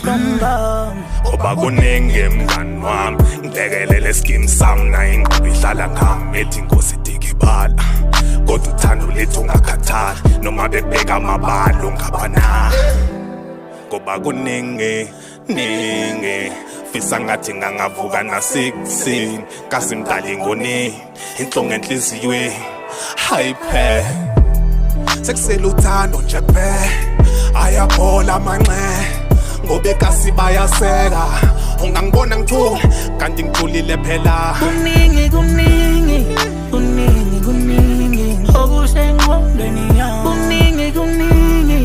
hlomba ngoba kuningi mngani wami ngibhekelele skim sami na ingqondo ihlala ngami ethi inkosi idikibala kodwa uthando lethu ungakhathali noma bebheka amabalo ngabana ngoba kuningi fisa ngathi ngangavuka nasekuseni kasimdala ingoni inhlungu enhliziyweni hype sekusele uthando nje kuphela ayaphola amanxe ngoba ekasi bayaseka ungangibona ngithule kanti ngithulile phela kuningi okusengqondweni yami kuningi